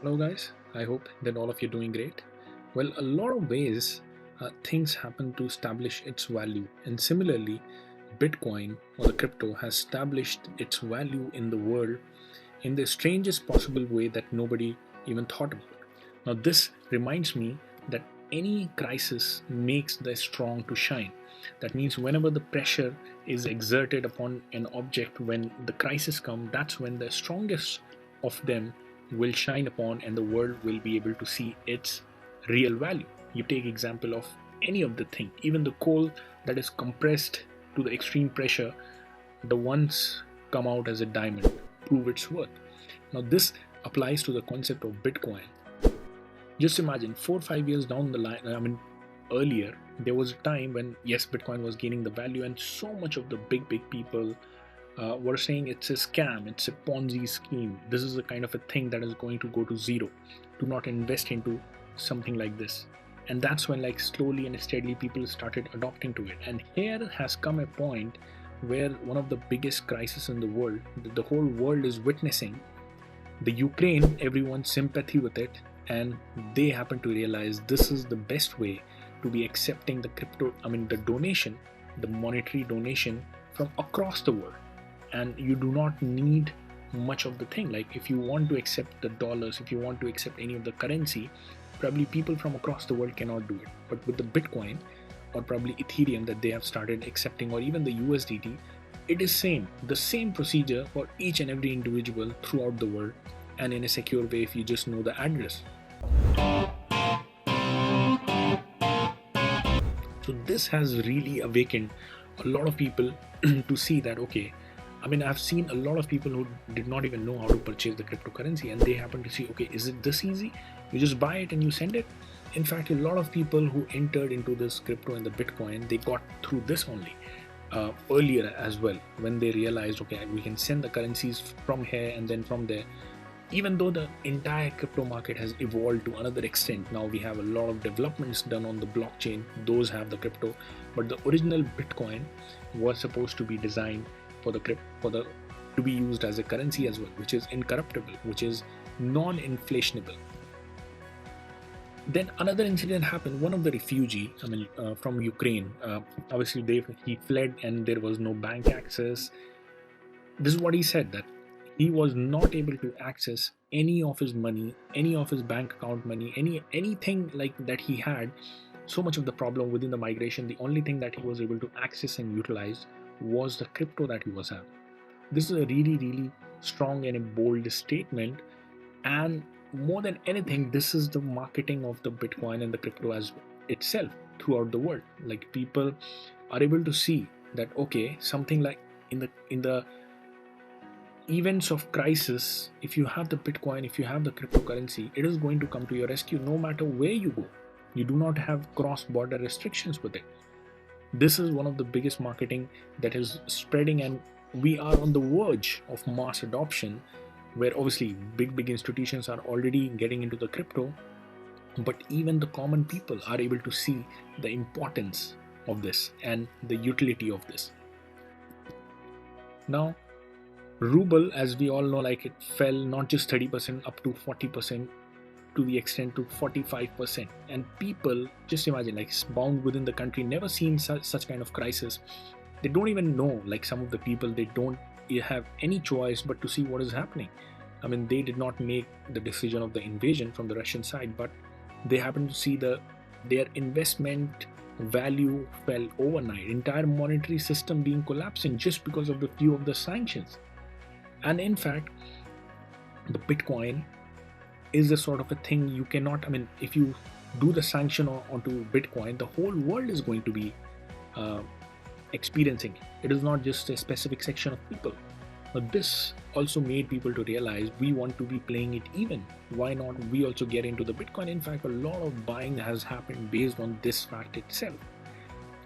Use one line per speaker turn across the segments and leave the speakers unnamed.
Hello, guys. I hope that all of you are doing great. Well, a lot of ways things happen to establish its value, and similarly, Bitcoin or the crypto has established its value in the world in the strangest possible way that nobody even thought about. Now, this reminds me that any crisis makes the strong to shine. That means whenever the pressure is exerted upon an object, when the crisis comes, that's when the strongest of them will shine upon and the world will be able to see its real value. You take example of any of the thing, even the coal that is compressed to the extreme pressure, the ones come out as a diamond, prove its worth. Now this applies to the concept of Bitcoin. Just imagine 4 or 5 years down the line, earlier, there was a time when, yes, Bitcoin was gaining the value, and so much of the big people were saying it's a scam, it's a Ponzi scheme. This is a kind of a thing that is going to go to zero. Do not invest into something like this. And that's when, like, slowly and steadily, people started adopting to it. And here has come a point where one of the biggest crises in the world, the whole world is witnessing, the Ukraine, everyone's sympathy with it, and they happen to realize this is the best way to be accepting the the donation, the monetary donation from across the world. And you do not need much of the thing. Like, if you want to accept the dollars, if you want to accept any of the currency, probably people from across the world cannot do it. But with the Bitcoin or probably Ethereum that they have started accepting, or even the USDT, it is the same procedure for each and every individual throughout the world, and in a secure way if you just know the address. So this has really awakened a lot of people to see that, okay, I've seen a lot of people who did not even know how to purchase the cryptocurrency, and they happen to see, okay, is it this easy? You just buy it and you send it. In fact, a lot of people who entered into this crypto and the Bitcoin, they got through this only. Earlier as well, when they realized, okay, we can send the currencies from here and then from there. Even though the entire crypto market has evolved to another extent, now we have a lot of developments done on the blockchain, those have the crypto, but the original Bitcoin was supposed to be designed for the to be used as a currency as well, which is incorruptible, which is non-inflationable. Then another incident happened. One of the refugee, from Ukraine, obviously he fled and there was no bank access. This is what he said, that he was not able to access any of his money, any of his bank account money, anything like that he had. So much of the problem within the migration, the only thing that he was able to access and utilize was the crypto that he was having. This is a really strong and a bold statement, and more than anything, this is the marketing of the Bitcoin and the crypto as itself throughout the world. Like, people are able to see that, okay, something like in the events of crisis, if you have the Bitcoin, if you have the cryptocurrency, it is going to come to your rescue no matter where you go. You do not have cross-border restrictions with it. This is one of the biggest marketing that is spreading, and we are on the verge of mass adoption, where obviously big institutions are already getting into the crypto, but even the common people are able to see the importance of this and the utility of this. Now, ruble, as we all know, like, it fell not just 30%, up to 40%, to the extent to 45%. And people, just imagine, like, bound within the country, never seen such kind of crisis. They don't even know, like, some of the people, they don't have any choice but to see what is happening. They did not make the decision of the invasion from the Russian side, but they happen to see their investment value fell overnight, entire monetary system being collapsing just because of the few of the sanctions. And in fact, the Bitcoin is a sort of a thing you cannot, if you do the sanction onto Bitcoin, the whole world is going to be experiencing it. It is not just a specific section of people. But this also made people to realize, we want to be playing it even. Why not we also get into the Bitcoin? In fact, a lot of buying has happened based on this fact itself.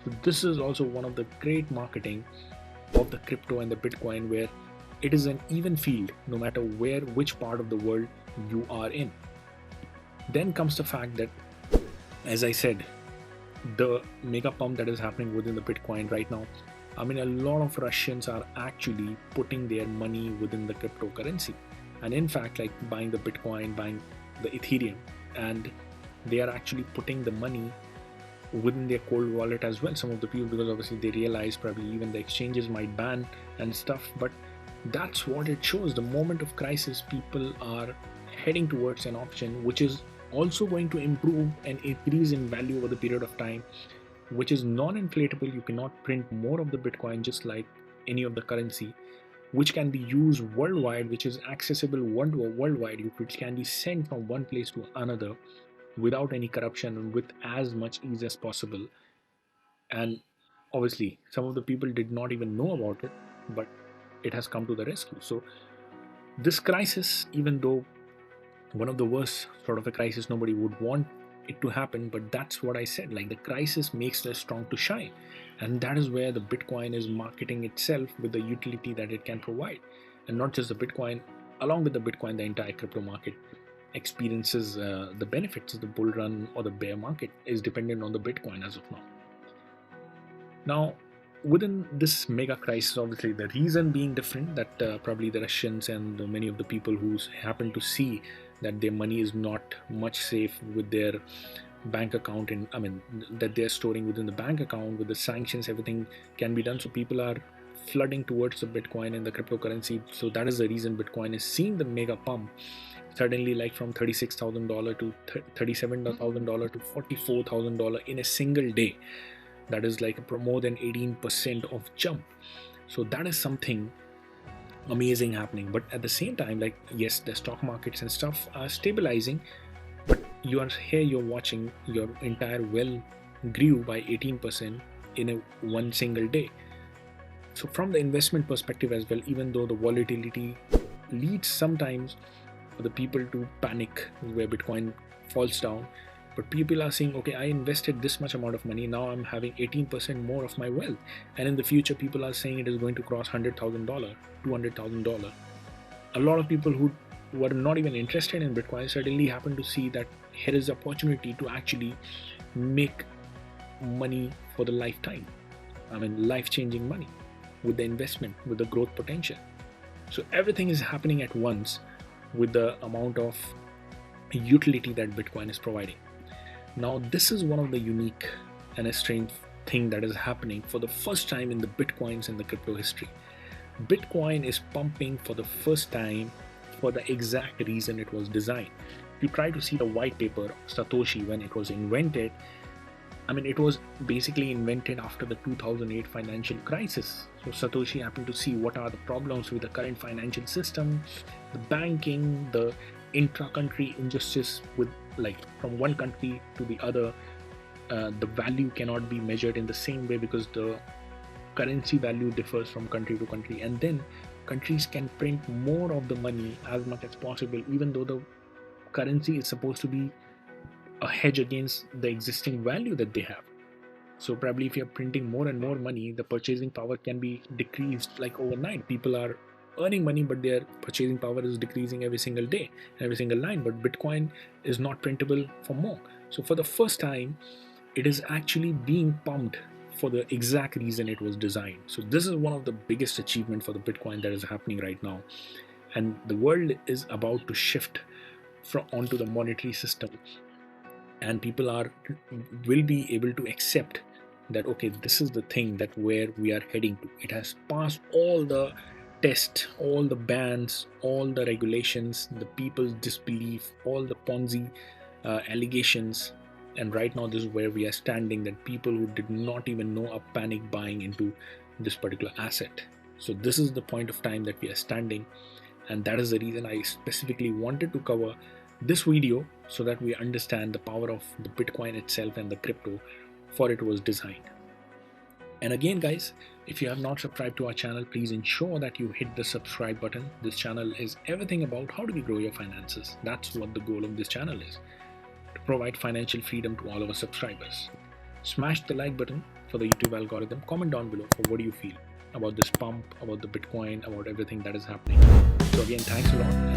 So this is also one of the great marketing of the crypto and the Bitcoin, where it is an even field no matter which part of the world you are in. Then comes the fact that, as I said, the mega pump that is happening within the Bitcoin right now, a lot of Russians are actually putting their money within the cryptocurrency. And in fact, like, buying the Bitcoin, buying the Ethereum, and they are actually putting the money within their cold wallet as well. Some of the people, because obviously they realize probably even the exchanges might ban and stuff, but that's what it shows. The moment of crisis, people are heading towards an option which is also going to improve and increase in value over the period of time, which is non-inflatable. You cannot print more of the Bitcoin, just like any of the currency, which can be used worldwide, which is accessible worldwide, which can be sent from one place to another without any corruption and with as much ease as possible. And obviously, some of the people did not even know about it, but it has come to the rescue. So this crisis, even though one of the worst sort of a crisis, nobody would want it to happen, but that's what I said, like the crisis makes the strong to shine, and that is where the Bitcoin is marketing itself with the utility that it can provide. And not just the Bitcoin, along with the Bitcoin, the entire crypto market experiences the benefits. The bull run or the bear market is dependent on the Bitcoin as of now. Within this mega crisis, obviously the reason being different, that probably the Russians and many of the people who happen to see that their money is not much safe with their bank account, and that they're storing within the bank account, with the sanctions, everything can be done, so people are flooding towards the Bitcoin and the cryptocurrency. So that is the reason Bitcoin is seeing the mega pump suddenly, like from $36,000 to $37,000 to $44,000 in a single day. That is like a more than 18% of jump. So that is something amazing happening. But at the same time, like, yes, the stock markets and stuff are stabilizing, but you're watching your entire wealth grew by 18% in a one single day. So from the investment perspective as well, even though the volatility leads sometimes for the people to panic where Bitcoin falls down, but people are saying, okay, I invested this much amount of money, now I'm having 18% more of my wealth, and in the future people are saying it is going to cross $100,000, $200,000. A lot of people who were not even interested in Bitcoin suddenly happen to see that here is the opportunity to actually make money for the lifetime. Life-changing money with the investment, with the growth potential. So everything is happening at once with the amount of utility that Bitcoin is providing. Now, this is one of the unique and a strange thing that is happening for the first time in the Bitcoins and the crypto history. Bitcoin is pumping for the first time for the exact reason it was designed. If you try to see the white paper of Satoshi when it was invented, it was basically invented after the 2008 financial crisis. So Satoshi happened to see what are the problems with the current financial system, the banking, the intra-country injustice with, like, from one country to the other, the value cannot be measured in the same way because the currency value differs from country to country, and then countries can print more of the money as much as possible, even though the currency is supposed to be a hedge against the existing value that they have. So probably if you're printing more and more money, the purchasing power can be decreased like overnight. People are earning money, but their purchasing power is decreasing every single day, every single line. But Bitcoin is not printable for more. So for the first time, it is actually being pumped for the exact reason it was designed. So this is one of the biggest achievements for the Bitcoin that is happening right now. And the world is about to shift onto the monetary system. And people will be able to accept that, okay, this is the thing that where we are heading to. It has passed all the tests, all the bans, all the regulations, the people's disbelief, all the Ponzi allegations, and right now this is where we are standing, that people who did not even know are panic buying into this particular asset. So this is the point of time that we are standing, and that is the reason I specifically wanted to cover this video, so that we understand the power of the Bitcoin itself and the crypto for it was designed. And again, guys, if you have not subscribed to our channel, please ensure that you hit the subscribe button. This channel is everything about how do we grow your finances. That's what the goal of this channel is, to provide financial freedom to all of our subscribers. Smash the like button for the YouTube algorithm. Comment down below for what do you feel about this pump, about the Bitcoin, about everything that is happening. So again, thanks a lot.